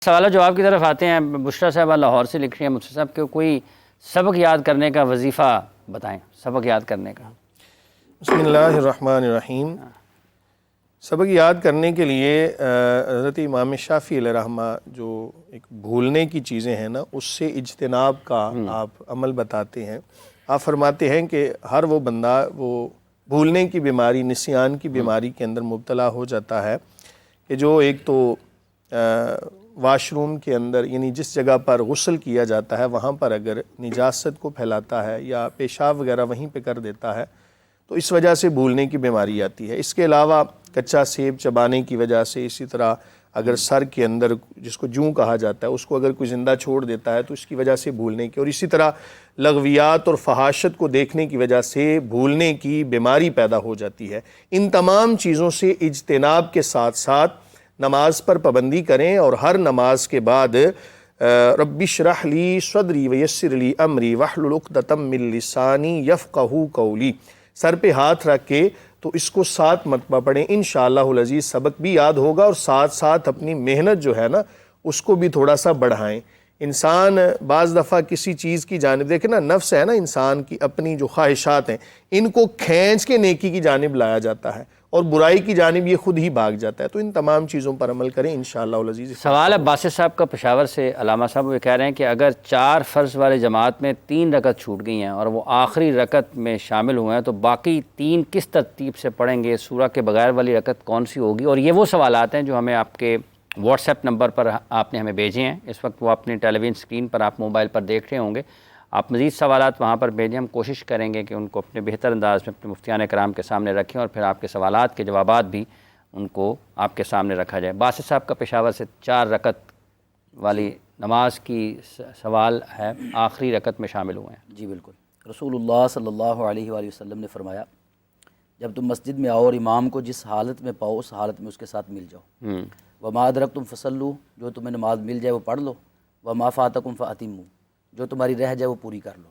سوال جواب کی طرف آتے ہیں۔ بشرا صاحبہ لاہور سے لکھ رہی ہیں مجھ صاحب کہ کوئی سبق یاد کرنے کا وظیفہ بتائیں، سبق یاد کرنے کا۔ بسم اللہ الرحمن الرحیم۔ سبق یاد کرنے کے لیے حضرت امام شافعی علیہ رحمہ جو ایک بھولنے کی چیزیں ہیں نا، اس سے اجتناب کا آپ عمل بتاتے ہیں۔ آپ فرماتے ہیں کہ ہر وہ بندہ وہ بھولنے کی بیماری، نسیان کی بیماری کے اندر مبتلا ہو جاتا ہے کہ جو ایک تو واش روم کے اندر، یعنی جس جگہ پر غسل کیا جاتا ہے وہاں پر اگر نجاست کو پھیلاتا ہے یا پیشاب وغیرہ وہیں پہ کر دیتا ہے تو اس وجہ سے بھولنے کی بیماری آتی ہے۔ اس کے علاوہ کچا سیب چبانے کی وجہ سے، اسی طرح اگر سر کے اندر جس کو جوں کہا جاتا ہے اس کو اگر کوئی زندہ چھوڑ دیتا ہے تو اس کی وجہ سے بھولنے کی، اور اسی طرح لغویات اور فحاشت کو دیکھنے کی وجہ سے بھولنے کی بیماری پیدا ہو جاتی ہے۔ ان تمام چیزوں سے اجتناب کے ساتھ ساتھ نماز پر پابندی کریں، اور ہر نماز کے بعد رب اشرح لی صدری ویسر لی امری واحلل عقدۃ من لسانی یفقہوا قولی، سر پہ ہاتھ رکھ کے تو اس کو 7 مرتبہ پڑھیں، انشاءاللہ العزیز سبق بھی یاد ہوگا، اور ساتھ ساتھ اپنی محنت جو ہے نا اس کو بھی تھوڑا سا بڑھائیں۔ انسان بعض دفعہ کسی چیز کی جانب، دیکھیں نا، نفس ہے نا انسان کی، اپنی جو خواہشات ہیں ان کو کھینچ کے نیکی کی جانب لایا جاتا ہے اور برائی کی جانب یہ خود ہی بھاگ جاتا ہے۔ تو ان تمام چیزوں پر عمل کریں انشاءاللہ العزیز۔ سوال ہے باسط صاحب کا پشاور سے، علامہ صاحب وہ کہہ رہے ہیں کہ اگر 4 فرض والے جماعت میں 3 رکعت چھوٹ گئی ہیں اور وہ آخری رکعت میں شامل ہوئے ہیں تو باقی 3 کس ترتیب سے پڑھیں گے؟ سورہ کے بغیر والی رکعت کون سی ہوگی؟ اور یہ وہ سوالات ہیں جو ہمیں آپ کے واٹس ایپ نمبر پر آپ نے ہمیں بھیجے ہیں، اس وقت وہ اپنی ٹیلی ویژن اسکرین پر آپ موبائل پر دیکھ رہے ہوں گے۔ آپ مزید سوالات وہاں پر بھیجیں، ہم کوشش کریں گے کہ ان کو اپنے بہتر انداز میں اپنے مفتیان کرام کے سامنے رکھیں اور پھر آپ کے سوالات کے جوابات بھی ان کو آپ کے سامنے رکھا جائے۔ باسط صاحب کا پشاور سے 4 رکعت والی نماز کی سوال ہے، آخری رکعت میں شامل ہوئے ہیں۔ جی بالکل، رسول اللہ صلی اللہ علیہ وآلہ وسلم نے فرمایا جب تم مسجد میں آؤ اور امام کو جس حالت میں پاؤ اس حالت میں اس کے ساتھ مل جاؤ۔ وما ادرکتم فصلوا، جو تمہیں نماز مل جائے وہ پڑھ لو۔ وما فاتکم فاتموا، جو تمہاری رہ جائے وہ پوری کر لو۔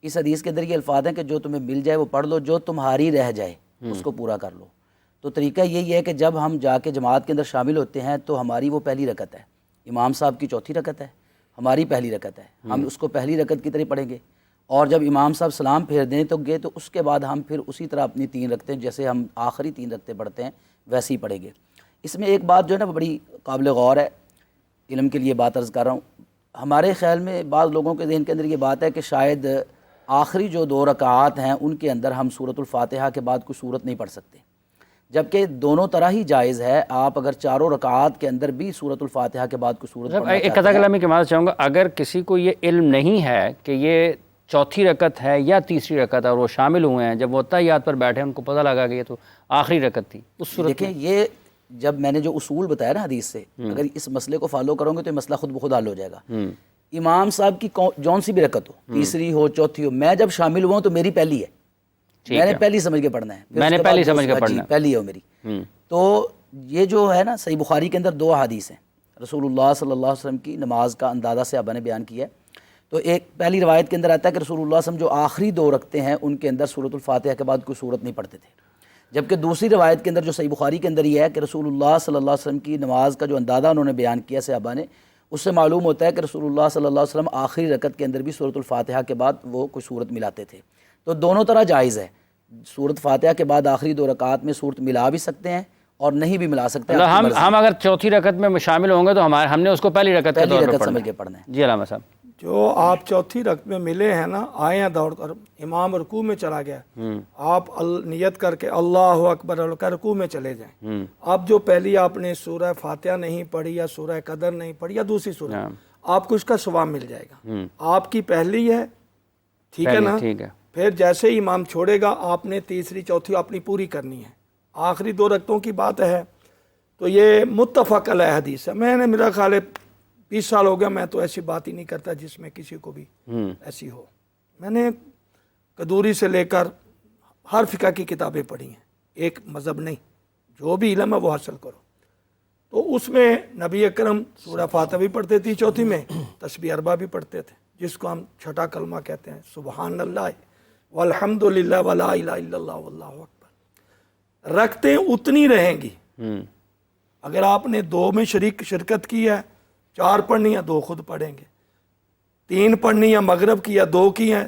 اس حدیث کے اندر یہ الفاظ ہیں کہ جو تمہیں مل جائے وہ پڑھ لو، جو تمہاری رہ جائے اس کو پورا کر لو۔ تو طریقہ یہی ہے کہ جب ہم جا کے جماعت کے اندر شامل ہوتے ہیں تو ہماری وہ پہلی رکعت ہے، امام صاحب کی چوتھی رکعت ہے، ہماری پہلی رکعت ہے، ہم اس کو پہلی رکعت کی طرح پڑھیں گے، اور جب امام صاحب سلام پھیر دیں تو گے تو اس کے بعد ہم پھر اسی طرح اپنی 3 رکعتیں جیسے ہم آخری 3 رکعتیں پڑھتے ہیں ویسے ہی پڑھیں گے۔ اس میں ایک بات جو ہے نا بڑی قابل غور ہے، علم کے لیے بات عرض کر رہا ہوں۔ ہمارے خیال میں بعض لوگوں کے ذہن کے اندر یہ بات ہے کہ شاید آخری جو 2 رکعات ہیں ان کے اندر ہم سورۃ الفاتحہ کے بعد کوئی سورت نہیں پڑھ سکتے، جبکہ دونوں طرح ہی جائز ہے۔ آپ اگر 4 رکعات کے اندر بھی سورۃ الفاتحہ کے بعد کوئی سورت پڑھنا چاہتے ہیں۔ ایک قطع کلامی کے معنی چاہوں گا، اگر کسی کو یہ علم نہیں ہے کہ یہ چوتھی رکعت ہے یا تیسری رکعت ہے اور وہ شامل ہوئے ہیں، جب وہ تحیات پر بیٹھے ان کو پتہ لگا کہ یہ تو آخری رکعت تھی، اس صورت دیکھیں یہ جب میں نے جو اصول بتایا نا حدیث سے، اگر اس مسئلے کو فالو کرو گے تو یہ مسئلہ خود بخود حل ہو جائے گا۔ امام صاحب کی جون سی بھی رکعت ہو، تیسری ہو چوتھی ہو، میں جب شامل ہوا ہوں تو میری پہلی ہے، میں نے پہلی سمجھ کے پڑھنا ہے، میں نے پہلی سمجھ کے پڑھنا ہے، پہلی ہے میری۔ تو یہ جو ہے نا صحیح بخاری کے اندر 2 احادیث ہیں رسول اللہ صلی اللہ علیہ وسلم کی نماز کا اندازہ صحابہ نے بیان کیا ہے۔ تو ایک پہلی روایت کے اندر آتا ہے کہ رسول اللہ صلی اللہ علیہ وسلم جو آخری 2 رکھتے ہیں ان کے اندر سورۃ الفاتحہ کے بعد کوئی سورت نہیں پڑھتے تھے، جبکہ دوسری روایت کے اندر جو صحیح بخاری کے اندر یہ ہے کہ رسول اللہ صلی اللہ علیہ وسلم کی نماز کا جو اندازہ انہوں نے بیان کیا صحابہ نے، اس سے معلوم ہوتا ہے کہ رسول اللہ صلی اللہ علیہ وسلم آخری رکعت کے اندر بھی سورۃ الفاتحہ کے بعد وہ کوئی سورت ملاتے تھے۔ تو دونوں طرح جائز ہے، سورۃ فاتحہ کے بعد آخری 2 رکعات میں سورت ملا بھی سکتے ہیں اور نہیں بھی ملا سکتے ہیں۔ ہم اگر چوتھی رکعت میں شامل ہوں گے تو ہم نے اس کو پہلی رکعت کے طور پر سمجھ کے پڑھنا ہے۔ جی علامہ صاحب، جو آپ چوتھی رکعت میں ملے ہیں نا، آئے ہیں دوڑ کر، امام رکوع میں چلا گیا، آپ نیت کر کے اللہ اکبر رکوع میں چلے جائیں۔ اب جو پہلی آپ نے سورہ فاتحہ نہیں پڑھی یا سورہ قدر نہیں پڑھی یا دوسری سورہ، آپ کو اس کا ثواب مل جائے گا۔ آپ کی پہلی ہے، ٹھیک ہے نا، پھر جیسے ہی امام چھوڑے گا آپ نے تیسری چوتھی اپنی پوری کرنی ہے۔ آخری 2 رکعتوں کی بات ہے تو یہ متفق علیہ حدیث ہے۔ میں نے میرا خیال ہے 20 سال ہو گیا میں تو ایسی بات ہی نہیں کرتا جس میں کسی کو بھی ایسی ہو۔ میں نے قدوری سے لے کر ہر فقہ کی کتابیں پڑھی ہیں، ایک مذہب نہیں، جو بھی علم ہے وہ حاصل کرو۔ تو اس میں نبی اکرم سورہ فاتحہ بھی پڑھتے تھے، چوتھی میں تسبیح اربع بھی پڑھتے تھے، جس کو ہم چھٹا کلمہ کہتے ہیں، سبحان اللہ والحمد للہ ولا الہ الا اللہ واللہ اکبر۔ رکھتے اتنی رہیں گی، اگر آپ نے 2 میں شرکت کی ہے 4 پڑھنی ہیں 2 خود پڑھیں گے، 3 پڑھنی ہیں مغرب کی یا 2 کی ہیں،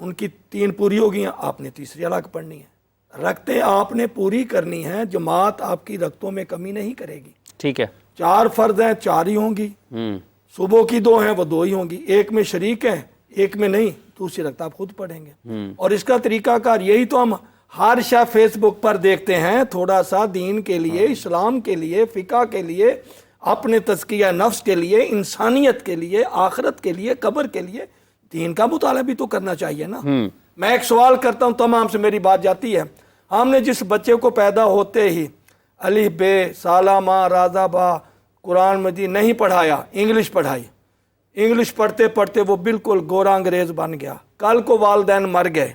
ان کی 3 پوری ہو گئی ہیں، آپ نے تیسری الگ پڑھنی ہے۔ رکعتیں آپ نے پوری کرنی ہیں، جماعت آپ کی رکعتوں میں کمی نہیں کرے گی۔ ٹھیک ہے۔ 4 فرض ہیں 4 ہی ہوں گی، صبح کی 2 ہیں وہ 2 ہی ہوں گی، ایک میں شریک ہیں ایک میں نہیں، دوسری رکعت آپ خود پڑھیں گے۔ اور اس کا طریقہ کار یہی تو ہم ہر شاہ فیس بک پر دیکھتے ہیں، تھوڑا سا دین کے لیے، اسلام کے لیے، فقہ کے لیے، اپنے تزکیہ نفس کے لیے، انسانیت کے لیے، آخرت کے لیے، قبر کے لیے دین کا مطالعہ بھی تو کرنا چاہیے نا۔ میں ایک سوال کرتا ہوں، تمام سے میری بات جاتی ہے، ہم نے جس بچے کو پیدا ہوتے ہی الف بے سالہ ماں رازہ با قرآن مجید نہیں پڑھایا، انگلش پڑھائی، انگلش پڑھتے پڑھتے وہ بالکل گورا انگریز بن گیا، کل کو والدین مر گئے،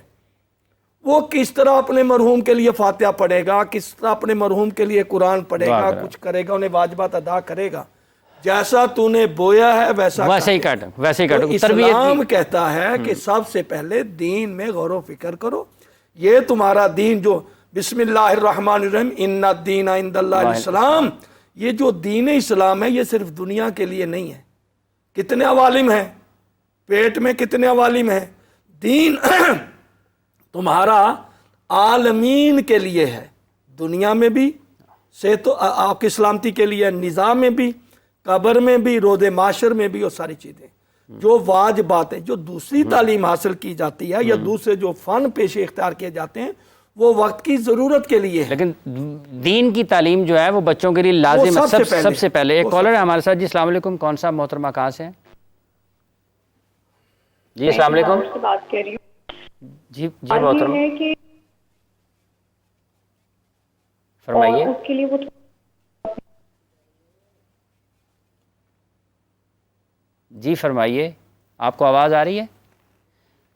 وہ کس طرح اپنے مرحوم کے لیے فاتحہ پڑھے گا، کس طرح اپنے مرحوم کے لیے قرآن پڑھے گا، کچھ کرے گا، انہیں واجبات ادا کرے گا؟ جیسا تو نے بویا ہے ویسا ہی کاٹ، ویسے ہی تو کاٹو۔ اسلام کہتا ہے کہ سب سے پہلے دین میں غور و فکر کرو، یہ تمہارا دین جو بسم اللہ الرحمن الرحیم ان الدین عند اللہ الاسلام، یہ جو دین اسلام ہے یہ صرف دنیا کے لیے نہیں ہے۔ کتنے عوالم ہیں، پیٹ میں کتنے عوالم ہیں، دین تمہارا عالمین کے لیے ہے، دنیا میں بھی صحت آپ کی سلامتی کے لیے، نظام میں بھی، قبر میں بھی، روز معاشر میں بھی، اور ساری چیزیں جو واجبات ہیں۔ جو دوسری تعلیم حاصل کی جاتی ہے یا دوسرے جو فن پیشے اختیار کیے جاتے ہیں وہ وقت کی ضرورت کے لیے ہے، لیکن دین کی تعلیم جو ہے وہ بچوں کے لیے لازم ہے سب سے پہلے۔ ایک کالر ہے ہمارے ساتھ جی، السلام علیکم، کون سا محترمہ کہاں سے ہیں؟ جی السلام علیکم۔ سے بات کر رہی ہوں۔ جی محترمہ ہے کہ فرمائیے۔ اس کے لیے وہ جی فرمائیے، آپ کو آواز آ رہی ہے؟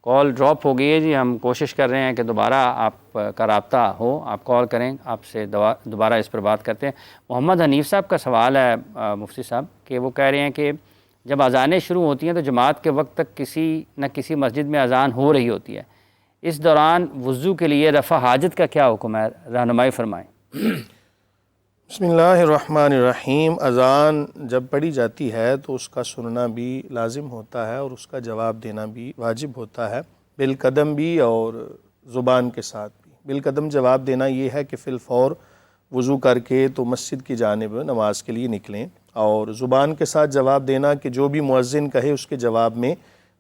کال ڈراپ ہو گئی ہے جی، ہم کوشش کر رہے ہیں کہ دوبارہ آپ کا رابطہ ہو، آپ کال کریں، آپ سے دوبارہ اس پر بات کرتے ہیں۔ محمد حنیف صاحب کا سوال ہے مفتی صاحب کہ وہ کہہ رہے ہیں کہ جب اذانیں شروع ہوتی ہیں تو جماعت کے وقت تک کسی نہ کسی مسجد میں اذان ہو رہی ہوتی ہے، اس دوران وضو کے لیے رفع حاجت کا کیا حکم ہے، رہنمائی فرمائیں۔ بسم اللہ الرحمن الرحیم۔ اذان جب پڑھی جاتی ہے تو اس کا سننا بھی لازم ہوتا ہے اور اس کا جواب دینا بھی واجب ہوتا ہے، بالقدم بھی اور زبان کے ساتھ بھی۔ بالقدم جواب دینا یہ ہے کہ فی الفور وضو کر کے تو مسجد کی جانب نماز کے لیے نکلیں، اور زبان کے ساتھ جواب دینا کہ جو بھی مؤذن کہے اس کے جواب میں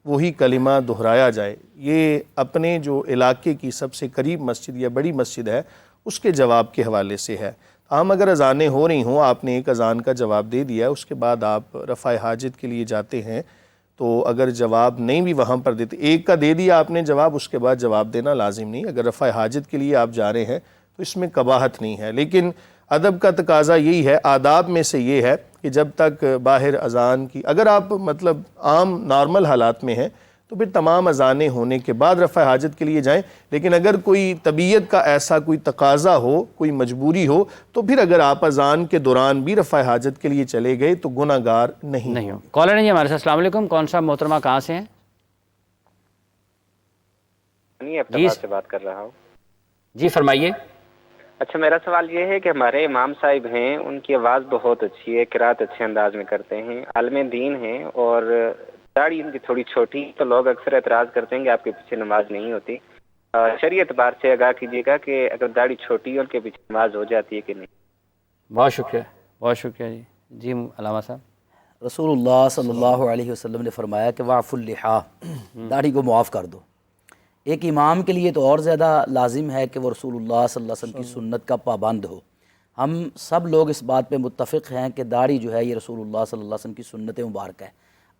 وہی کلمہ دہرایا جائے۔ یہ اپنے جو علاقے کی سب سے قریب مسجد یا بڑی مسجد ہے اس کے جواب کے حوالے سے ہے۔ ہم اگر اذانیں ہو رہی ہوں، آپ نے ایک اذان کا جواب دے دیا، اس کے بعد آپ رفع حاجت کے لیے جاتے ہیں، تو اگر جواب نہیں بھی وہاں پر دیتے، ایک کا دے دیا آپ نے جواب، اس کے بعد جواب دینا لازم نہیں۔ اگر رفع حاجت کے لیے آپ جا رہے ہیں تو اس میں قباحت نہیں ہے، لیکن ادب کا تقاضا یہی ہے، آداب میں سے یہ ہے کہ جب تک باہر اذان کی، اگر آپ مطلب عام نارمل حالات میں ہیں تو پھر تمام اذانیں ہونے کے بعد رفع حاجت کے لیے جائیں، لیکن اگر کوئی طبیعت کا ایسا کوئی تقاضا ہو، کوئی مجبوری ہو، تو پھر اگر آپ اذان کے دوران بھی رفع حاجت کے لیے چلے گئے تو گناہ گار نہیں ہو۔ کالر ہیں ہمارے ساتھ، السلام علیکم، کون سا محترمہ کہاں سے ہیں؟ جی سے بات کر رہا ہوں۔ جی فرمائیے۔ اچھا، میرا سوال یہ ہے کہ ہمارے امام صاحب ہیں، ان کی آواز بہت اچھی ہے، قرات اچھے انداز میں کرتے ہیں، عالم دین ہیں، اور داڑھی ان کی تھوڑی چھوٹی، تو لوگ اکثر اعتراض کرتے ہیں کہ آپ کے پیچھے نماز نہیں ہوتی۔ شرعی اعتبار سے آگاہ کیجیے گا کہ اگر داڑھی چھوٹی ہے ان کے پیچھے نماز ہو جاتی ہے کہ نہیں؟ بہت شکریہ، بہت شکریہ جی۔ جی علامہ صاحب۔ رسول اللہ صلی اللہ علیہ وسلم نے فرمایا کہ واعف اللحا، داڑھی کو معاف کر دو۔ ایک امام کے لیے تو اور زیادہ لازم ہے کہ وہ رسول اللہ صلی اللہ علیہ وسلم کی سنت کا پابند ہو۔ ہم سب لوگ اس بات پہ متفق ہیں کہ داڑھی جو ہے یہ رسول اللہ صلی اللہ علیہ وسلم کی سنت مبارک ہے،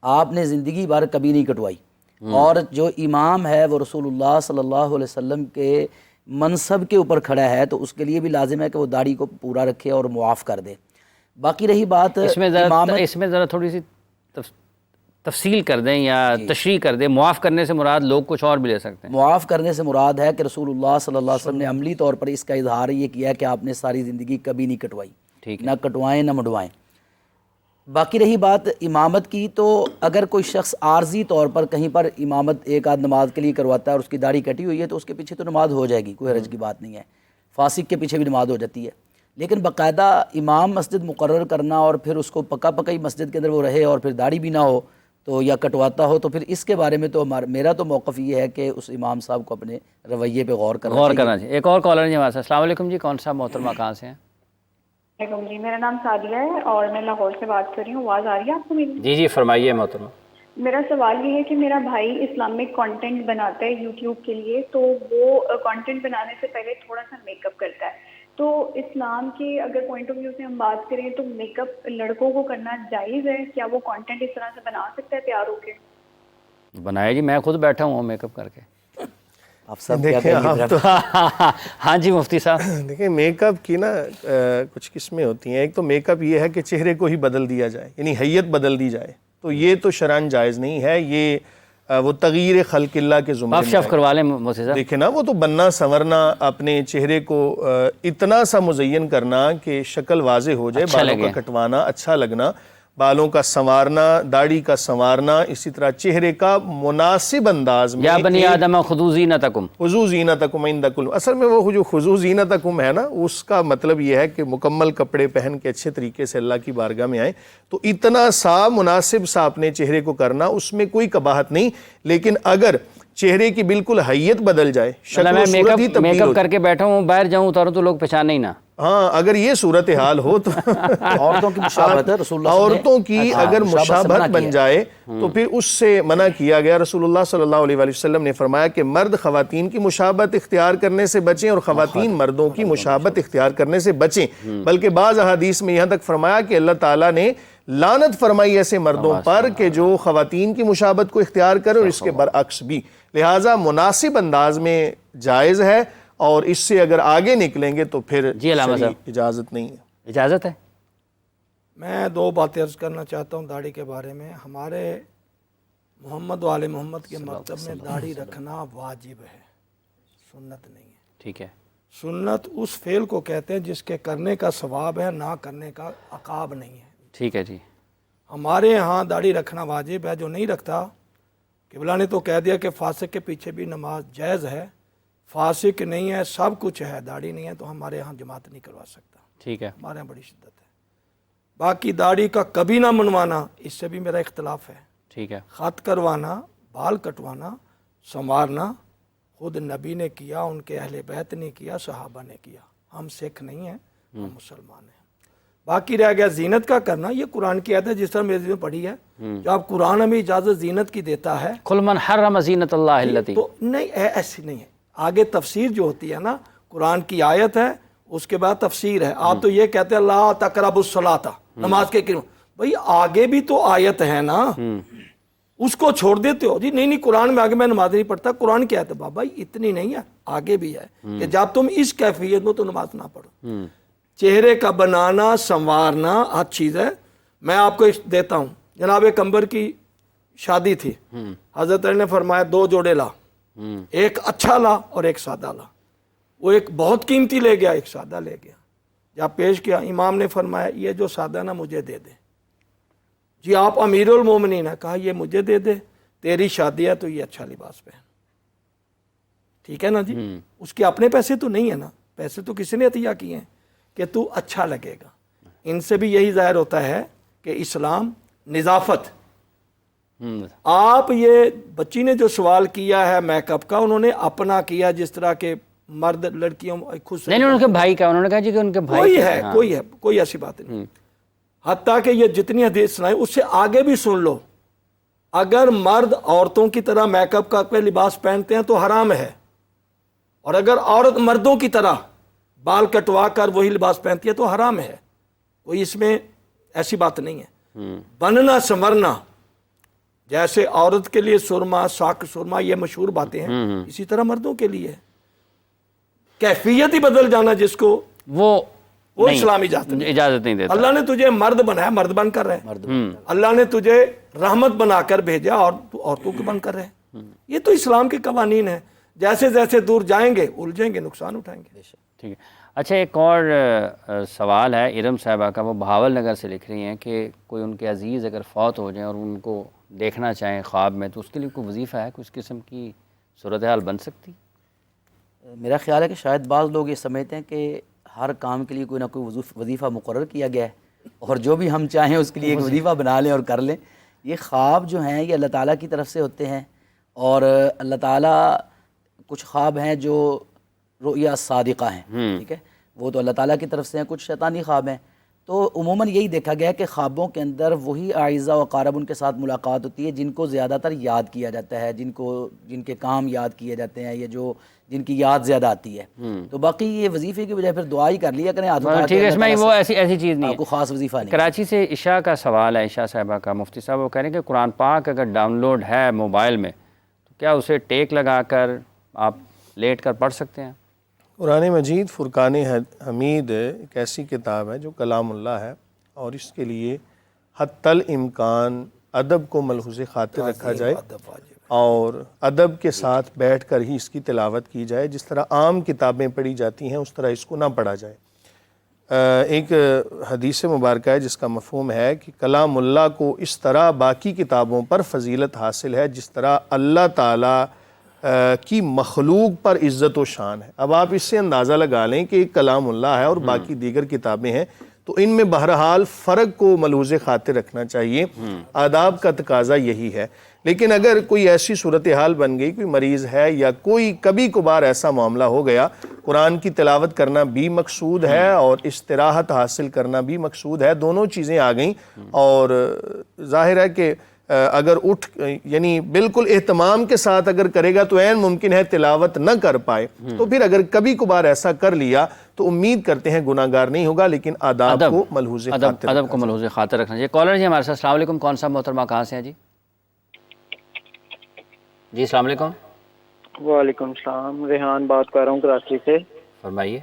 آپ نے زندگی بھر کبھی نہیں کٹوائی، اور جو امام ہے وہ رسول اللہ صلی اللہ علیہ وسلم کے منصب کے اوپر کھڑا ہے تو اس کے لیے بھی لازم ہے کہ وہ داڑھی کو پورا رکھے اور معاف کر دے۔ باقی رہی بات اس میں ذرا تھوڑی سی تفصیل کر دیں یا تشریح کر دیں، معاف کرنے سے مراد لوگ کچھ اور بھی لے سکتے ہیں۔ معاف کرنے سے مراد ہے کہ رسول اللہ صلی اللہ علیہ وسلم نے عملی طور پر اس کا اظہار یہ کیا کہ آپ نے ساری زندگی کبھی نہیں کٹوائی، نہ کٹوائیں نہ مڈوائیں۔ باقی رہی بات امامت کی، تو اگر کوئی شخص عارضی طور پر کہیں پر امامت ایک آدھ نماز کے لیے کرواتا ہے اور اس کی داڑھی کٹی ہوئی ہے تو اس کے پیچھے تو نماز ہو جائے گی، کوئی حرج کی بات نہیں ہے، فاسق کے پیچھے بھی نماز ہو جاتی ہے۔ لیکن باقاعدہ امام مسجد مقرر کرنا اور پھر اس کو پکا پکا ہی مسجد کے اندر وہ رہے اور پھر داڑھی بھی نہ ہو تو یا کٹواتا ہو تو پھر اس کے بارے میں تو میرا تو موقف یہ ہے کہ اس امام صاحب کو اپنے رویے پہ غور کرنا چاہیے۔ ایک اور کالر جی ہمارے ساتھ۔ السلام علیکم جی، کون سا محترمہ، کہاں سے ہیں؟ وعلیکم جی، میرا نام سعدیہ ہے اور میں لاہور سے بات کر رہی ہوں۔ آواز آ رہی ہے آپ کو میری؟ جی جی فرمائیے محترمہ۔ میرا سوال یہ ہے کہ میرا بھائی اسلامک کانٹینٹ بناتا ہے یوٹیوب کے لیے، تو وہ کانٹینٹ بنانے سے پہلے تھوڑا سا میک اپ کرتا ہے، تو اسلام کے اگر پوائنٹ آف ویو سے ہم بات کریں تو میک اپ لڑکوں کو کرنا جائز ہے؟ کیا وہ کانٹینٹ اس طرح سے بنا سکتا ہے تیار ہو کے؟ بنائے جی، میں خود بیٹھا ہوں میک اپ کر کے۔ آپ سب کیا دیکھیں کہیں آپ تو ہاں جی مفتی صاحب، دیکھیں میک اپ کی نا کچھ قسمیں ہوتی ہیں۔ ایک تو میک اپ یہ ہے کہ چہرے کو ہی بدل دیا جائے، یعنی حیت بدل دی جائے، تو یہ تو شرعاً جائز نہیں ہے، یہ وہ تغییر خلق اللہ کے زمرے آپ میں شف کروا لیں مفتی صاحب۔ دیکھیں نا، وہ تو بننا سنورنا، اپنے چہرے کو اتنا سا مزین کرنا کہ شکل واضح ہو جائے، اچھا بالوں لگے، کا کٹوانا، اچھا لگنا، بالوں کا سنوارنا، داڑھی کا سنوارنا، اسی طرح چہرے کا مناسب انداز میں، یا بنی آدم خذوا زینتکم، خذوا زینتکم عند کل، اصل میں وہ جو خذوا زینتکم ہے نا، اس کا مطلب یہ ہے کہ مکمل کپڑے پہن کے اچھے طریقے سے اللہ کی بارگاہ میں آئیں، تو اتنا سا مناسب سا اپنے چہرے کو کرنا، اس میں کوئی قباحت نہیں، لیکن اگر چہرے کی بالکل حیت بدل جائے، شکل و میں صورت ہی میک تبدیل ہو اپ کر کے بیٹھا ہوں، باہر جاؤں اتاروں تو لوگ پہچانے ہی نہ۔ ہاں اگر یہ صورتحال ہو تو عورتوں کی مشابہت ہے، رسول اللہ عورتوں کی اگر مشابہت سے منع مشابہت کیا بن ہے۔ جائے تو پھر اس سے منع کیا گیا۔ رسول اللہ صلی اللہ علیہ وآلہ وسلم نے فرمایا کہ مرد خواتین کی مشابہت اختیار کرنے سے بچیں اور خواتین مردوں کی مشابہت اختیار کرنے سے بچیں، بلکہ بعض احادیث میں یہاں تک فرمایا کہ اللہ تعالیٰ نے لعنت فرمائی ایسے مردوں پر کہ جو خواتین کی مشابہت کو اختیار کریں، اور اس کے برعکس بھی۔ لہٰذا مناسب انداز میں جائز ہے، اور اس سے اگر آگے نکلیں گے تو پھر جی علامہ شرعی صاحب، اجازت نہیں ہے۔ اجازت ہے؟ میں دو باتیں عرض کرنا چاہتا ہوں داڑھی کے بارے میں۔ ہمارے محمد و آل محمد کے مکتب میں داڑھی رکھنا واجب ہے، سنت نہیں ہے۔ ٹھیک ہے۔ سنت اس فعل کو کہتے ہیں جس کے کرنے کا ثواب ہے، نہ کرنے کا عقاب نہیں ہے۔ ٹھیک ہے جی۔ ہمارے ہاں داڑھی رکھنا واجب ہے، جو نہیں رکھتا، قبلہ نے تو کہہ دیا کہ فاسق کے پیچھے بھی نماز جائز ہے، فاسق نہیں ہے، سب کچھ ہے، داڑھی نہیں ہے، تو ہمارے ہاں جماعت نہیں کروا سکتا۔ ٹھیک ہے۔ ہمارے یہاں بڑی شدت ہے۔ باقی داڑھی کا کبھی نہ منوانا، اس سے بھی میرا اختلاف ہے۔ ٹھیک ہے۔ خط کروانا، بال کٹوانا، سنوارنا خود نبی نے کیا، ان کے اہل بیت نے کیا، صحابہ نے کیا۔ ہم سکھ نہیں ہیں، ہم مسلمان ہیں۔ باقی رہ گیا زینت کا کرنا، یہ قرآن کی آیت ہے، جس طرح میری نے پڑھی ہے، جو آپ قرآن ہمیں اجازت زینت کی دیتا ہے، قل من حرم زینت اللہ التی، تو نہیں ایسی نہیں ہے۔ آگے تفسیر جو ہوتی ہے نا، قرآن کی آیت ہے، اس کے بعد تفسیر ہے۔ آپ تو یہ کہتے ہیں لا تقربوا الصلاۃ، نماز کے کریم، بھئی آگے بھی تو آیت ہے نا، اس کو چھوڑ دیتے ہو جی نہیں نہیں قرآن میں آگے میں نماز نہیں پڑھتا، قرآن کیا ہے؟ بابا اتنی نہیں ہے، آگے بھی ہے کہ جب تم اس کیفیت میں تو نماز نہ پڑھو۔ چہرے کا بنانا سنوارنا ہر چیز ہے۔ میں آپ کو دیتا ہوں، جناب کمبر کی شادی تھی، حضرت علی نے فرمایا دو جوڑے لا، ایک اچھا لا اور ایک سادہ لا۔ وہ ایک بہت قیمتی لے گیا، ایک سادہ لے گیا۔ جب پیش کیا، امام نے فرمایا یہ جو سادہ نا مجھے دے دے۔ جی آپ امیر المومنین ہے، کہا یہ مجھے دے دے، تیری شادی ہے تو یہ اچھا لباس پہن۔ ٹھیک ہے نا جی، اس کے اپنے پیسے تو نہیں ہے نا، پیسے تو کسی نے عطیہ کیے ہیں کہ تو اچھا لگے گا۔ ان سے بھی یہی ظاہر ہوتا ہے کہ اسلام نظافت۔ آپ یہ بچی نے جو سوال کیا ہے میک اپ کا، انہوں نے اپنا کیا، جس طرح کے مرد لڑکیوں خود سے نہیں ان کے بھائی کا، انہوں نے کہا جی کہ ان کے بھائی کوئی ہے، کوئی ہے، کوئی ایسی بات نہیں۔ حتیٰ کہ یہ جتنی حدیث سنائی اس سے آگے بھی سن لو، اگر مرد عورتوں کی طرح میک اپ کا پہ لباس پہنتے ہیں تو حرام ہے، اور اگر عورت مردوں کی طرح بال کٹوا کر وہی لباس پہنتی ہے تو حرام ہے۔ کوئی اس میں ایسی بات نہیں ہے۔ بننا سنورنا، جیسے عورت کے لیے سرما، ساک سرما، یہ مشہور باتیں ہیں، اسی طرح مردوں کے لیے کیفیت ہی بدل جانا جس کو وہ اسلام اجازت نہیں دیتا۔ اللہ نے تجھے مرد بنایا، مرد بن کر رہے۔ اللہ نے تجھے رحمت بنا کر بھیجا اور تو عورتوں کو بن کر رہے۔ یہ تو اسلام کے قوانین ہیں، جیسے جیسے دور جائیں گے الجھیں گے، نقصان اٹھائیں گے۔ ٹھیک ہے۔ اچھا ایک اور سوال ہے ارم صاحبہ کا، وہ بہاول نگر سے لکھ رہی ہیں کہ کوئی ان کے عزیز اگر فوت ہو جائیں اور ان کو دیکھنا چاہیں خواب میں، تو اس کے لیے کوئی وظیفہ ہے، کچھ قسم کی صورتحال بن سکتی؟ میرا خیال ہے کہ شاید بعض لوگ یہ سمجھتے ہیں کہ ہر کام کے لیے کوئی نہ کوئی وظیفہ مقرر کیا گیا ہے، اور جو بھی ہم چاہیں اس کے لیے ایک وظیفہ بنا لیں اور کر لیں۔ یہ خواب جو ہیں یہ اللہ تعالیٰ کی طرف سے ہوتے ہیں، اور اللہ تعالیٰ کچھ خواب ہیں جو رؤیا صادقہ ہیں، ٹھیک ہے، وہ تو اللہ تعالیٰ کی طرف سے ہیں، کچھ شیطانی خواب ہیں۔ تو عموماً یہی دیکھا گیا ہے کہ خوابوں کے اندر وہی اعزہ و اقارب ان کے ساتھ ملاقات ہوتی ہے جن کو زیادہ تر یاد کیا جاتا ہے، جن کے کام یاد کیے جاتے ہیں، یا جن کی یاد زیادہ آتی ہے۔ تو باقی یہ وظیفے کی بجائے پھر دعا ہی کر لیا کریں، ہاتھ اٹھا کے ٹھیک ہے، اس میں وہ ایسی چیز نہیں آپ کو خاص وظیفہ نہیں۔ کراچی سے عشاء کا سوال ہے، عشاء صاحبہ کا، مفتی صاحب وہ کہہ رہے ہیں کہ قرآن پاک اگر ڈاؤن لوڈ ہے موبائل میں تو کیا اسے ٹیک لگا کر آپ لیٹ کر پڑھ سکتے ہیں؟ قرآن مجید فرقان حمید ایک ایسی کتاب ہے جو کلام اللہ ہے، اور اس کے لیے حتی الامکان ادب کو ملحوظ خاطر رکھا جائے اور ادب کے ساتھ بیٹھ کر ہی اس کی تلاوت کی جائے۔ جس طرح عام کتابیں پڑھی جاتی ہیں اس طرح اس کو نہ پڑھا جائے۔ ایک حدیث مبارکہ ہے جس کا مفہوم ہے کہ کلام اللہ کو اس طرح باقی کتابوں پر فضیلت حاصل ہے جس طرح اللہ تعالیٰ کی مخلوق پر عزت و شان ہے۔ اب آپ اس سے اندازہ لگا لیں کہ ایک کلام اللہ ہے اور باقی دیگر کتابیں ہیں، تو ان میں بہرحال فرق کو ملحوظ خاطر رکھنا چاہیے، آداب کا تقاضا یہی ہے۔ لیکن اگر کوئی ایسی صورتحال بن گئی، کوئی مریض ہے یا کوئی کبھی کبھار ایسا معاملہ ہو گیا، قرآن کی تلاوت کرنا بھی مقصود ہے اور استراحت حاصل کرنا بھی مقصود ہے، دونوں چیزیں آ گئیں، اور ظاہر ہے کہ اگر یعنی بالکل اہتمام کے ساتھ اگر کرے گا تو عین ممکن ہے تلاوت نہ کر پائے، تو پھر اگر کبھی کبھار ایسا کر لیا تو امید کرتے ہیں گناہ گار نہیں ہوگا، لیکن آداب کو ملحوظ خاطر ادب کو ملحوظ خاطر رکھنا چاہیے۔ کالر جی ہمارے ساتھ، السلام علیکم، کون سا محترمہ کہاں سے ہیں جی؟ جی السلام علیکم۔ وعلیکم السلام، ریحان بات کر رہا ہوں کراچی سے۔ فرمائیے۔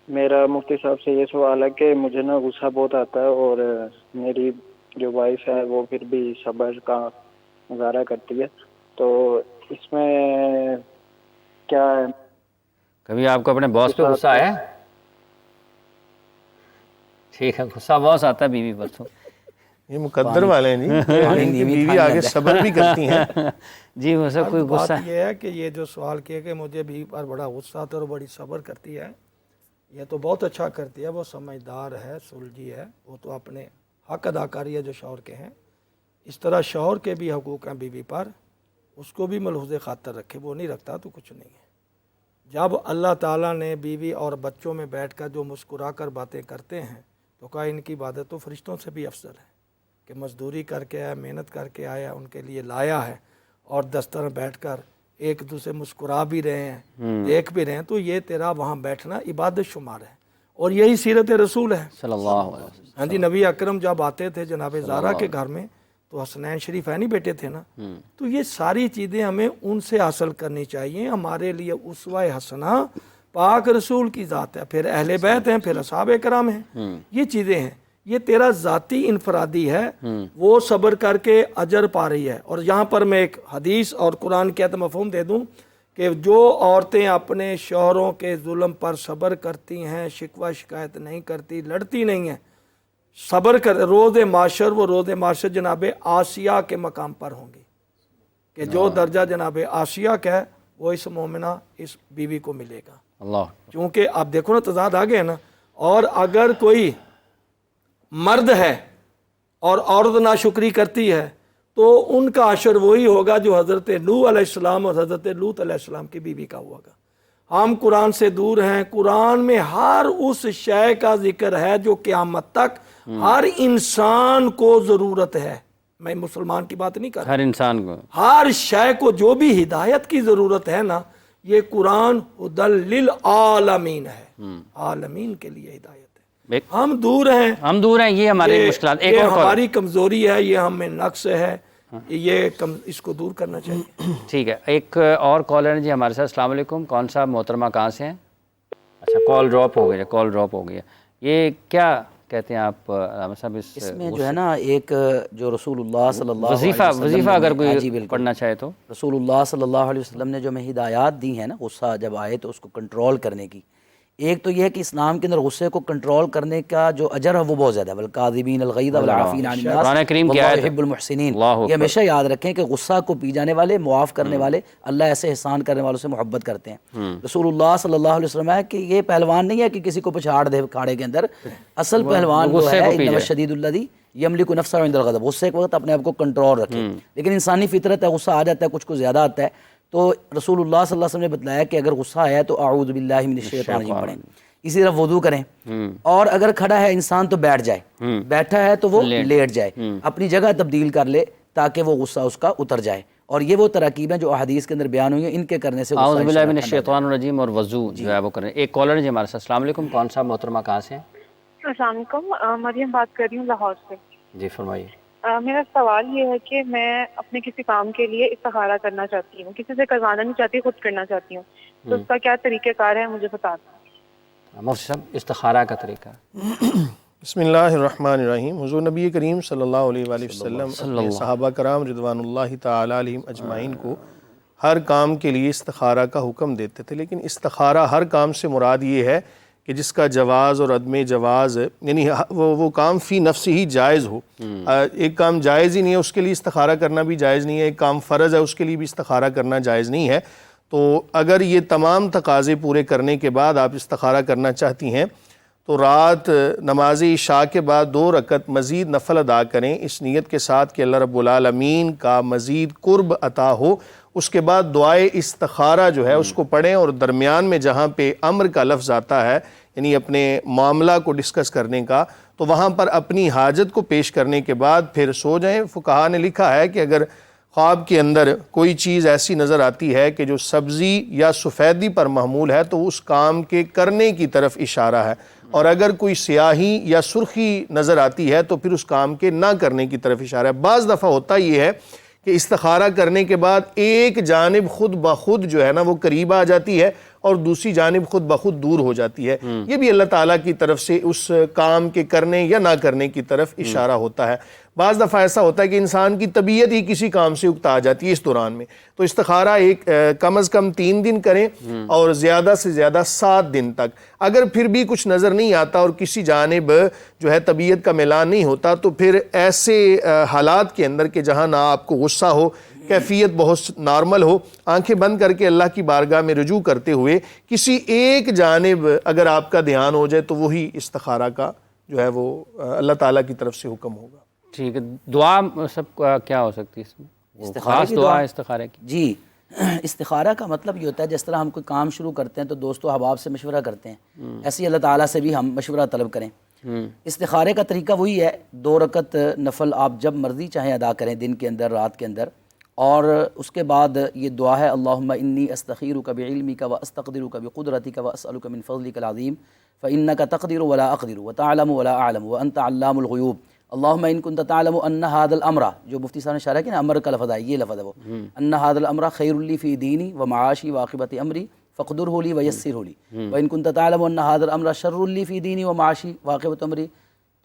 میرا مفتی صاحب سے یہ سوال ہے کہ مجھے نا غصہ بہت آتا ہے، اور میری جو وائف ہے وہ پھر بھی صبر کا مظاہرہ کرتی ہے، تو اس میں کیا ہے؟ کبھی آپ کو اپنے باس پہ غصہ آیا ہے؟ ٹھیک ہے، غصہ باس آتا ہے بیوی پر تو یہ مقدر والے ہیں جی، ان کی بیوی آگے صبر بھی کرتی ہیں۔ جی وہ سب کوئی غصہ بات یہ ہے کہ یہ جو سوال کیا کہ مجھے بیوی پر بڑا غصہ آتا ہے اور بڑی صبر کرتی ہے، یہ تو بہت اچھا کرتی ہے، وہ سمجھدار ہے، سلجھی ہے، وہ تو اپنے حق ادا کر رہی ہے جو شوہر کے ہیں۔ اس طرح شوہر کے بھی حقوق ہیں بیوی پر، اس کو بھی ملحوظ خاطر رکھے، وہ نہیں رکھتا تو کچھ نہیں ہے۔ جب اللہ تعالیٰ نے بیوی اور بچوں میں بیٹھ کر جو مسکرا کر باتیں کرتے ہیں تو کہا ان کی عبادت تو فرشتوں سے بھی افضل ہے، کہ مزدوری کر کے آیا، محنت کر کے آیا، ان کے لیے لایا ہے، اور دستر میں بیٹھ کر ایک دوسرے مسکرا بھی رہے ہیں، دیکھ بھی رہے ہیں، تو یہ تیرا وہاں بیٹھنا عبادت شمار ہے، اور یہی سیرت رسول ہے صلی اللہ علیہ وسلم۔ ہاں جی، نبی اکرم جب آتے تھے جناب زہرا کے گھر میں تو حسنین شریف نہیں بیٹے تھے نا، تو یہ ساری چیزیں ہمیں ان سے حاصل کرنی چاہیے۔ ہمارے لیے اسوہ حسنہ پاک رسول کی ذات ہے، پھر اہل بیت ہیں، پھر اصحاب کرام ہیں، یہ چیزیں ہیں۔ یہ تیرا ذاتی انفرادی ہے، وہ صبر کر کے اجر پا رہی ہے۔ اور یہاں پر میں ایک حدیث اور قرآن کے مفہوم دے دوں کہ جو عورتیں اپنے شوہروں کے ظلم پر صبر کرتی ہیں، شکوہ شکایت نہیں کرتی، لڑتی نہیں ہیں، صبر کر، روز معاشر، وہ روز معاشر جناب آسیہ کے مقام پر ہوں گی، کہ جو درجہ جناب آسیہ کا ہے وہ اس مومنہ اس بیوی کو ملے گا۔ اللہ چونکہ آپ دیکھو نا تضاد آ گئے نا، اور اگر کوئی مرد ہے اور عورت ناشکری کرتی ہے تو ان کا عشر وہی ہوگا جو حضرت نوح علیہ السلام اور حضرت لوط علیہ السلام کی بیوی کا ہوگا۔ ہم قرآن سے دور ہیں، قرآن میں ہر اس شے کا ذکر ہے جو قیامت تک ہر انسان کو ضرورت ہے، میں مسلمان کی بات نہیں کر رہا، ہر انسان کو، ہر شے کو جو بھی ہدایت کی ضرورت ہے نا، یہ قرآن ہدی للعالمین ہے، عالمین کے لیے ہدایت ہے۔ ہم دور ہیں، یہ ہماری مشکلات۔ یہ ہماری کمزوری ہے، یہ ہم میں نقص ہے، یہ اس کو دور کرنا چاہیے۔ ٹھیک ہے، ایک اور کالر جی ہمارے ساتھ، السلام علیکم، کون سا محترمہ کہاں سے ہیں؟ اچھا کال ڈراپ ہو گئی ہے، یہ کیا کہتے ہیں آپ علامہ صاحب؟ اس میں جو ہے نا ایک جو رسول اللہ صلی اللہ علیہ وسلم وظیفہ اگر کوئی پڑھنا چاہے تو رسول اللہ صلی اللہ علیہ وسلم نے جو ہمیں ہدایات دی ہیں نا، غصہ جب آئے تو اس کو کنٹرول کرنے کی، ایک تو یہ ہے کہ اسلام کے اندر غصے کو کنٹرول کرنے کا جو اجر ہے وہ بہت زیادہ ہے، والکاظمین الغیظ والعافین عن الناس قرآن کریم کی واللہ آیت ہے۔ یحب المحسنین۔ اللہ اکبر۔ یہ ہمیشہ یاد رکھیں کہ غصہ کو پی جانے والے، معاف کرنے والے، اللہ ایسے احسان کرنے والوں سے محبت کرتے ہیں۔ رسول اللہ صلی اللہ علیہ وسلم ہے کہ یہ پہلوان نہیں ہے کہ کسی کو پچھاڑ دے کھاڑے کے اندر، اصل پہلوان جو غصے ہے کو پی انما جائے۔ الشدید الذی یملک نفسہ عند الغضب، غصے کے وقت اپنے آپ کو کنٹرول رکھے۔ لیکن انسانی فطرت ہے، غصہ آ جاتا ہے، کچھ کو زیادہ آتا ہے، تو رسول اللہ صلی اللہ علیہ وسلم نے بتلایا کہ اگر غصہ آیا تو اعوذ باللہ من الشیطان الرجیم پڑھیں، اسی طرح وضو کریں، اور اگر کھڑا ہے انسان تو بیٹھ جائے، بیٹھا ہے تو وہ لیٹ جائے، اپنی جگہ تبدیل کر لے تاکہ وہ غصہ اس کا اتر جائے۔ اور یہ وہ تراکیب ہیں جو احادیث کے اندر بیان ہوئی ہیں، ان کے کرنے سے اعوذ باللہ من الشیطان الرجیم اور وضو جو ہے وہ کریں۔ ایک کالر جی ہمارے ساتھ، السلام علیکم، کون صاحب محترمہ کہاں سے ہیں؟ السلام علیکم، مریم بات کر رہی ہوں لاہور سے۔ جی فرمائیے۔ میرا سوال یہ ہے کہ میں اپنے کسی کام کے لیے استخارہ کرنا چاہتی ہوں، کسی سے کروانا نہیں چاہتی، خود کرنا چاہتی ہوں، تو اس کا کیا طریقہ کار ہے مجھے بتا دیں۔ مفتی صاحب استخارہ کا طریقہ۔ بسم اللہ الرحمن الرحیم۔ حضور نبی کریم صلی اللہ علیہ وآلہ وسلم اپنے صحابہ کرام رضوان اللہ تعالی علیہم اجمعین کو ہر کام کے لیے استخارہ کا حکم دیتے تھے، لیکن استخارہ ہر کام سے مراد یہ ہے کہ جس کا جواز اور عدم جواز، یعنی وہ کام فی نفس ہی جائز ہو۔ ایک کام جائز ہی نہیں ہے اس کے لیے استخارہ کرنا بھی جائز نہیں ہے، ایک کام فرض ہے اس کے لیے بھی استخارہ کرنا جائز نہیں ہے۔ تو اگر یہ تمام تقاضے پورے کرنے کے بعد آپ استخارہ کرنا چاہتی ہیں تو رات نماز عشاء کے بعد 2 رکعت مزید نفل ادا کریں، اس نیت کے ساتھ کہ اللہ رب العالمین کا مزید قرب عطا ہو۔ اس کے بعد دعائے استخارہ جو ہے اس کو پڑھیں، اور درمیان میں جہاں پہ امر کا لفظ آتا ہے، یعنی اپنے معاملہ کو ڈسکس کرنے کا، تو وہاں پر اپنی حاجت کو پیش کرنے کے بعد پھر سو جائیں۔ فقہا نے لکھا ہے کہ اگر خواب کے اندر کوئی چیز ایسی نظر آتی ہے کہ جو سبزی یا سفیدی پر محمول ہے تو اس کام کے کرنے کی طرف اشارہ ہے، اور اگر کوئی سیاہی یا سرخی نظر آتی ہے تو پھر اس کام کے نہ کرنے کی طرف اشارہ ہے۔ بعض دفعہ ہوتا یہ ہے کہ استخارہ کرنے کے بعد ایک جانب خود بخود جو ہے نا وہ قریب آ جاتی ہے اور دوسری جانب خود بخود دور ہو جاتی ہے۔ یہ بھی اللہ تعالیٰ کی طرف سے اس کام کے کرنے یا نہ کرنے کی طرف اشارہ ہوتا ہے۔ بعض دفعہ ایسا ہوتا ہے کہ انسان کی طبیعت ہی کسی کام سے اکتا آ جاتی ہے اس دوران میں، تو استخارہ ایک کم از کم 3 دن کریں اور زیادہ سے زیادہ 7 دن تک۔ اگر پھر بھی کچھ نظر نہیں آتا اور کسی جانب جو ہے طبیعت کا میلان نہیں ہوتا تو پھر ایسے حالات کے اندر کہ جہاں نہ آپ کو غصہ ہو، کیفیت بہت نارمل ہو، آنکھیں بند کر کے اللہ کی بارگاہ میں رجوع کرتے ہوئے کسی ایک جانب اگر آپ کا دھیان ہو جائے تو وہی استخارہ کا جو ہے وہ اللہ تعالیٰ کی طرف سے حکم ہوگا۔ ٹھیک ہے، دعا سب کیا ہو سکتی ہے اس میں؟ خاص دعا ہے استخارے کی؟ جی، استخارہ کا مطلب یہ ہوتا ہے جس طرح ہم کوئی کام شروع کرتے ہیں تو دوست و احباب سے مشورہ کرتے ہیں، ایسے ہی اللہ تعالیٰ سے بھی ہم مشورہ طلب کریں۔ استخارے کا طریقہ وہی ہے، 2 رکعت نفل آپ جب مرضی چاہیں ادا کریں، دن کے اندر، رات کے اندر، اور اس کے بعد یہ دعا ہے اللہم انی استخیرک بعلمک واستقدرک بقدرتک واسألک من فضلک العظیم فإنک تقدر ولا اقدر وتعلم ولا اعلم وانت علام الغیوب اللہم ان کنت تعلم ان هذا الامر، جو مفتی صاحب نے اشارہ کیا نا امر کا لفظ ہے، یہ لفظ ہے وہ، ان هذا الامر خیر لی فی دینی ومعاشی وعاقبت امری فقدرہ لی ویسرہ لی وان کنت تعلم ان هذا الامر شر لی فی دینی ومعاشی وعاقبت امری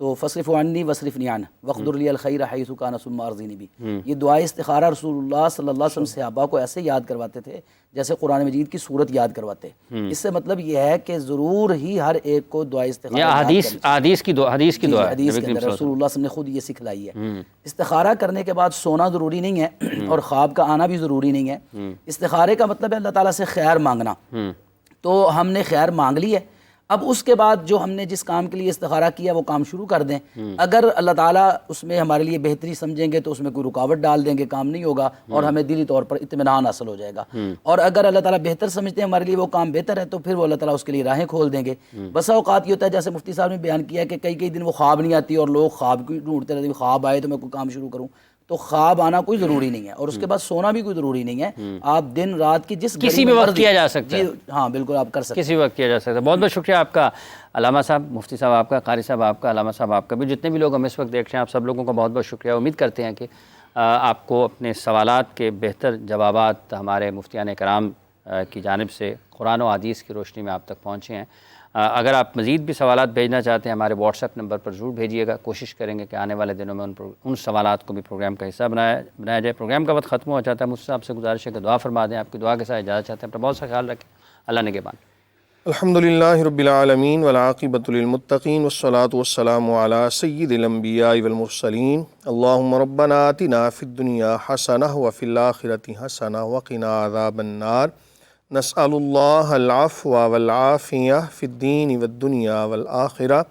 تو فصرف عنی وصرفنی عنہ وقدر لی الخیر حیث کان ثم ارضینی بھی۔ یہ دعائے استخارہ رسول اللہ صلی اللہ علیہ وسلم صحابہ کو ایسے یاد کرواتے تھے جیسے قرآن مجید کی صورت یاد کرواتے۔ اس سے مطلب یہ ہے کہ ضرور ہی ہر ایک کو دعائے استخارہ حدیث کی دعا حدیث کے اندر رسول اللہ صلی اللہ علیہ وسلم نے خود یہ سکھلائی ہے۔ استخارہ کرنے کے بعد سونا ضروری نہیں ہے اور خواب کا آنا بھی ضروری نہیں ہے۔ استخارے کا مطلب ہے اللہ تعالیٰ سے خیر مانگنا، تو ہم نے خیر مانگ لی ہے، اب اس کے بعد جو ہم نے جس کام کے لیے استخارہ کیا وہ کام شروع کر دیں۔ اگر اللہ تعالیٰ اس میں ہمارے لیے بہتری سمجھیں گے تو اس میں کوئی رکاوٹ ڈال دیں گے، کام نہیں ہوگا اور ہمیں دلی طور پر اطمینان حاصل ہو جائے گا، اور اگر اللہ تعالیٰ بہتر سمجھتے ہیں ہمارے لیے وہ کام بہتر ہے تو پھر وہ اللہ تعالیٰ اس کے لیے راہیں کھول دیں گے۔ بسا اوقات یہ ہوتا ہے جیسے مفتی صاحب نے بیان کیا کہ کئی دن وہ خواب نہیں آتی اور لوگ خواب کی ڈھونڈتے رہتے ہیں، خواب آئے تو میں کوئی کام شروع کروں، تو خواب آنا کوئی ضروری نہیں ہے اور اس کے بعد سونا بھی کوئی ضروری نہیں ہے۔ آپ دن رات کی جس کسی بھی وقت کیا جا سکتا ہے، ہاں بالکل آپ کر سکتے ہیں، کسی وقت کیا جا سکتا ہے۔ بہت بہت شکریہ آپ کا علامہ صاحب، مفتی صاحب آپ کا، قاری صاحب آپ کا، علامہ صاحب آپ کا بھی، جتنے بھی لوگ ہم اس وقت دیکھ رہے ہیں آپ سب لوگوں کا بہت بہت شکریہ۔ امید کرتے ہیں کہ آپ کو اپنے سوالات کے بہتر جوابات ہمارے مفتیان کرام کی جانب سے قرآن و حدیث کی روشنی میں آپ تک پہنچے ہیں۔ اگر آپ مزید بھی سوالات بھیجنا چاہتے ہیں ہمارے واٹس ایپ نمبر پر ضرور بھیجیے گا، کوشش کریں گے کہ آنے والے دنوں میں ان سوالات کو بھی پروگرام کا حصہ بنایا جائے۔ پروگرام کا وقت ختم ہو جاتا ہے، مجھ سے آپ سے گزارش ہے کہ دعا فرما دیں، آپ کی دعا کے ساتھ اجازت چاہتے ہیں۔ اپنا بہت سا خیال رکھیں، اللہ نگہبان۔ الحمدللہ رب العالمین والعاقبۃ للمتقین والصلاۃ والسلام علی سید الانبیاء والمرسلین اللہم ربنا آتنا فی الدنیا حسنہ وفی الآخرۃ حسنہ وقنا عذاب النار نسأل اللہ العفو والعافیہ فی الدین والدنیا والآخرہ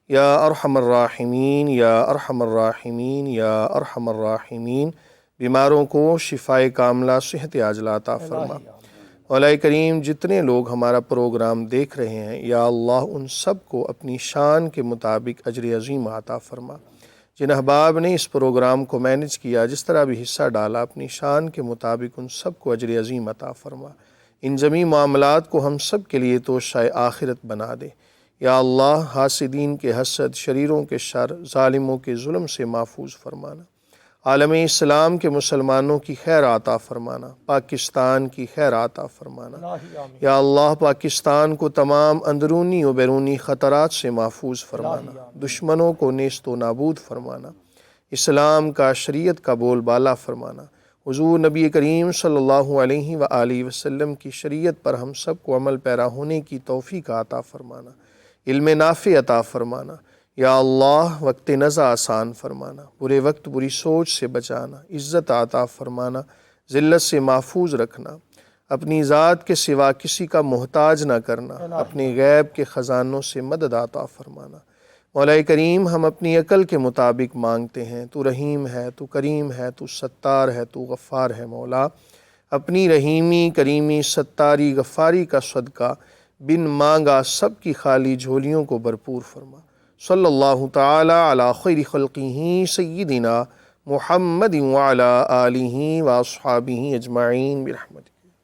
یا ارحم الراحمین یا ارحم الراحمین یا ارحم الراحمین۔ بیماروں کو شفائے کاملہ صحت عاجلہ عطا فرما۔ مولا کریم جتنے لوگ ہمارا پروگرام دیکھ رہے ہیں یا اللہ ان سب کو اپنی شان کے مطابق اجر عظیم عطا فرما۔ جن احباب نے اس پروگرام کو مینج کیا، جس طرح بھی حصہ ڈالا، اپنی شان کے مطابق ان سب کو اجر عظیم عطا فرما۔ ان جمی معاملات کو ہم سب کے لیے توشہ آخرت بنا دے یا اللہ۔ حاسدین کے حسد، شریروں کے شر، ظالموں کے ظلم سے محفوظ فرمانا۔ عالم اسلام کے مسلمانوں کی خیر عطا فرمانا، پاکستان کی خیر عطا فرمانا یا اللہ۔ پاکستان کو تمام اندرونی و بیرونی خطرات سے محفوظ فرمانا، دشمنوں کو نیست و نابود فرمانا، اسلام کا، شریعت کا بول بالا فرمانا۔ حضور نبی کریم صلی اللہ علیہ وآلہ وسلم کی شریعت پر ہم سب کو عمل پیرا ہونے کی توفیق عطا فرمانا، علم نافع عطا فرمانا یا اللہ۔ وقت نزع آسان فرمانا، برے وقت بری سوچ سے بچانا، عزت عطا فرمانا، ذلت سے محفوظ رکھنا، اپنی ذات کے سوا کسی کا محتاج نہ کرنا، اپنے غیب کے خزانوں سے مدد عطا فرمانا۔ مولا کریم ہم اپنی عقل کے مطابق مانگتے ہیں، تو رحیم ہے، تو کریم ہے، تو ستار ہے، تو غفار ہے۔ مولا اپنی رحیمی، کریمی، ستاری، غفاری کا صدقہ بن مانگا سب کی خالی جھولیوں کو بھرپور فرما۔ صلی اللہ تعالی علی خیر خلقہ سیدنا محمد وعلی آلہ واصحابہ اجمعین برحمتک۔